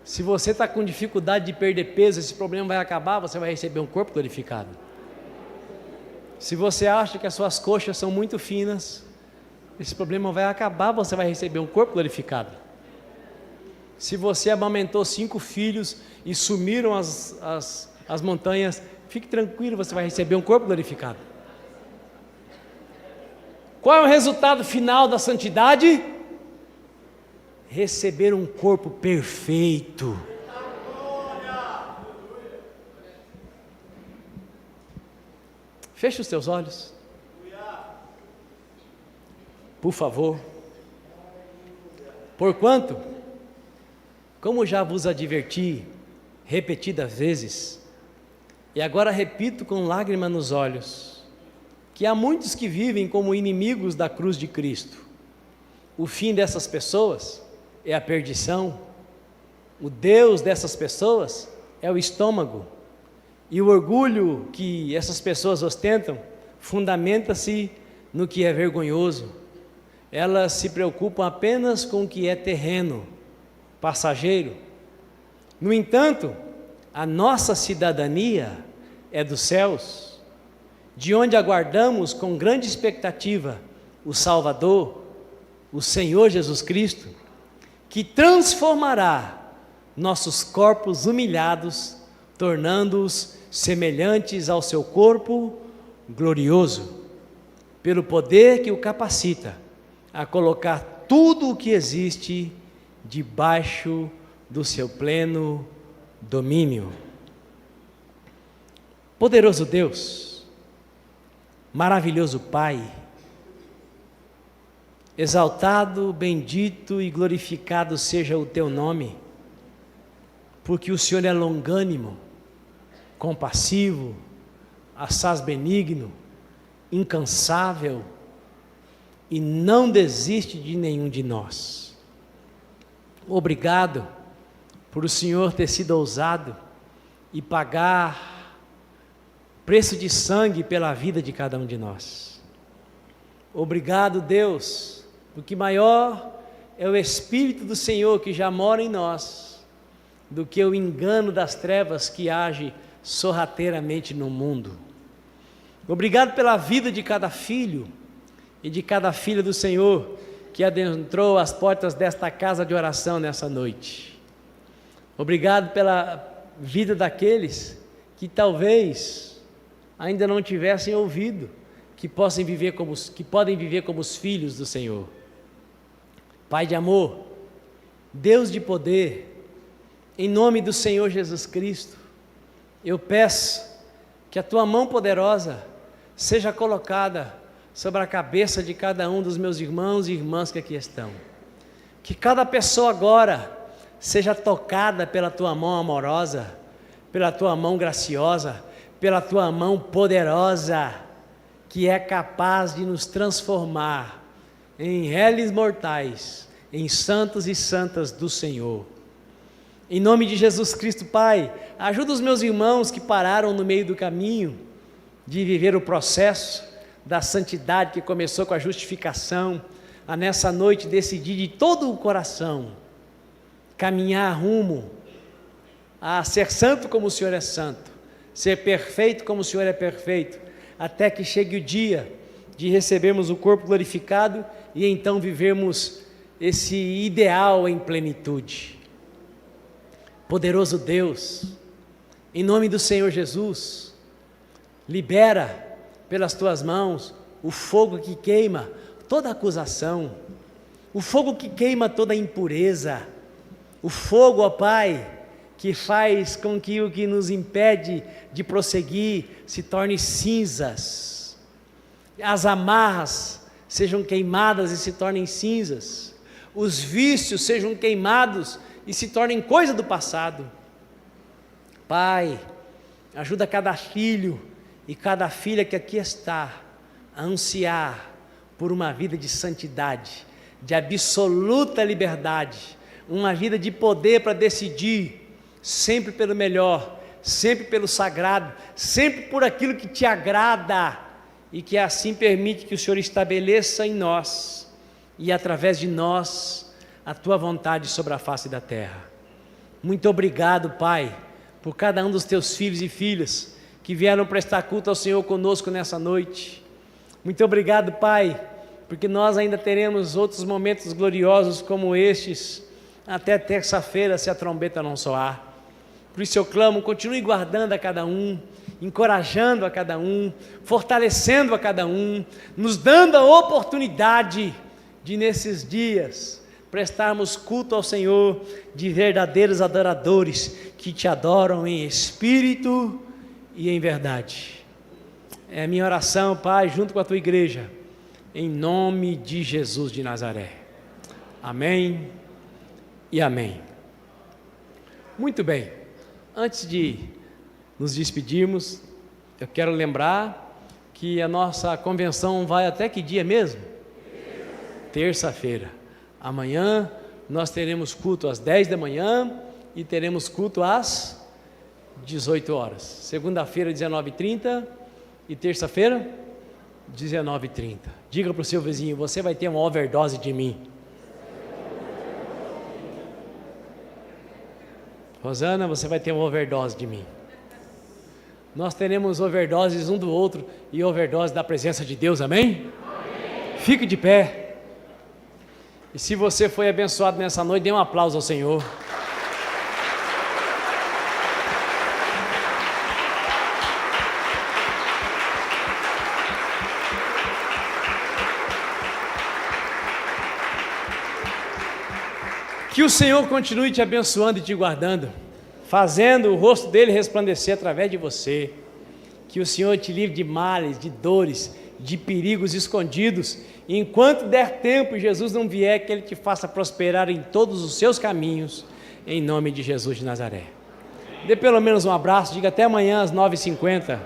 Se você está com dificuldade de perder peso, esse problema vai acabar, você vai receber um corpo glorificado. Se você acha que as suas coxas são muito finas, esse problema vai acabar, você vai receber um corpo glorificado. Se você amamentou 5 filhos e sumiram as montanhas, fique tranquilo, você vai receber um corpo glorificado. Qual é o resultado final da santidade? Receber um corpo perfeito. Feche os teus olhos, por favor. Porquanto, como já vos adverti repetidas vezes, e agora repito com lágrima nos olhos, que há muitos que vivem como inimigos da cruz de Cristo. O fim dessas pessoas é a perdição, o Deus dessas pessoas é o estômago, e o orgulho que essas pessoas ostentam fundamenta-se no que é vergonhoso. Elas se preocupam apenas com o que é terreno, passageiro. No entanto, a nossa cidadania é dos céus, de onde aguardamos com grande expectativa o Salvador, o Senhor Jesus Cristo, que transformará nossos corpos humilhados, tornando-os semelhantes ao seu corpo glorioso, pelo poder que o capacita a colocar tudo o que existe debaixo do seu pleno domínio. Poderoso Deus, maravilhoso Pai, exaltado, bendito e glorificado seja o teu nome, porque o Senhor é longânimo, compassivo, assaz benigno, incansável, e não desiste de nenhum de nós. Obrigado por o Senhor ter sido ousado e pagar preço de sangue pela vida de cada um de nós. Obrigado, Deus, porque maior é o Espírito do Senhor que já mora em nós, do que o engano das trevas que age sorrateiramente no mundo. Obrigado pela vida de cada filho e de cada filha do Senhor que adentrou as portas desta casa de oração nessa noite. Obrigado pela vida daqueles que talvez ainda não tivessem ouvido, que podem viver como os filhos do Senhor. Pai de amor, Deus de poder, em nome do Senhor Jesus Cristo, eu peço que a tua mão poderosa seja colocada sobre a cabeça de cada um dos meus irmãos e irmãs que aqui estão. Que cada pessoa agora seja tocada pela tua mão amorosa, pela tua mão graciosa, pela tua mão poderosa, que é capaz de nos transformar em réis mortais, em santos e santas do Senhor. Em nome de Jesus Cristo, Pai, ajuda os meus irmãos que pararam no meio do caminho de viver o processo da santidade que começou com a justificação, a nessa noite decidir de todo o coração caminhar rumo a ser santo como o Senhor é santo, ser perfeito como o Senhor é perfeito, até que chegue o dia de recebermos o corpo glorificado e então vivermos esse ideal em plenitude. Poderoso Deus, em nome do Senhor Jesus, libera pelas tuas mãos o fogo que queima toda acusação, o fogo que queima toda impureza, o fogo, ó Pai, que faz com que o que nos impede de prosseguir se torne cinzas, as amarras sejam queimadas e se tornem cinzas, os vícios sejam queimados e se tornem coisa do passado. Pai, ajuda cada filho e cada filha que aqui está a ansiar por uma vida de santidade, de absoluta liberdade, uma vida de poder para decidir sempre pelo melhor, sempre pelo sagrado, sempre por aquilo que te agrada, e que assim permite que o Senhor estabeleça em nós e através de nós a tua vontade sobre a face da terra. Muito obrigado, Pai, por cada um dos teus filhos e filhas que vieram prestar culto ao Senhor conosco nessa noite. Muito obrigado, Pai, porque nós ainda teremos outros momentos gloriosos como estes até terça-feira, se a trombeta não soar. Por isso eu clamo, continue guardando a cada um, encorajando a cada um, fortalecendo a cada um, nos dando a oportunidade de nesses dias prestarmos culto ao Senhor de verdadeiros adoradores que te adoram em espírito e em verdade. É a minha oração, Pai, junto com a tua igreja, em nome de Jesus de Nazaré. Amém e amém. Muito bem, antes de nos despedirmos, eu quero lembrar que a nossa convenção vai até que dia mesmo? Terça-feira. Amanhã nós teremos culto às 10 da manhã e teremos culto às 18 horas. Segunda-feira, 19h30 e terça-feira, 19h30. Diga para o seu vizinho, você vai ter uma overdose de mim. Rosana, você vai ter uma overdose de mim. Nós teremos overdoses um do outro e overdose da presença de Deus, amém? Amém. Fique de pé. E se você foi abençoado nessa noite, dê um aplauso ao Senhor. Que o Senhor continue te abençoando e te guardando, fazendo o rosto dele resplandecer através de você. Que o Senhor te livre de males, de dores, de perigos escondidos. E enquanto der tempo e Jesus não vier, que ele te faça prosperar em todos os seus caminhos, em nome de Jesus de Nazaré. Dê pelo menos um abraço, diga até amanhã às 9h50.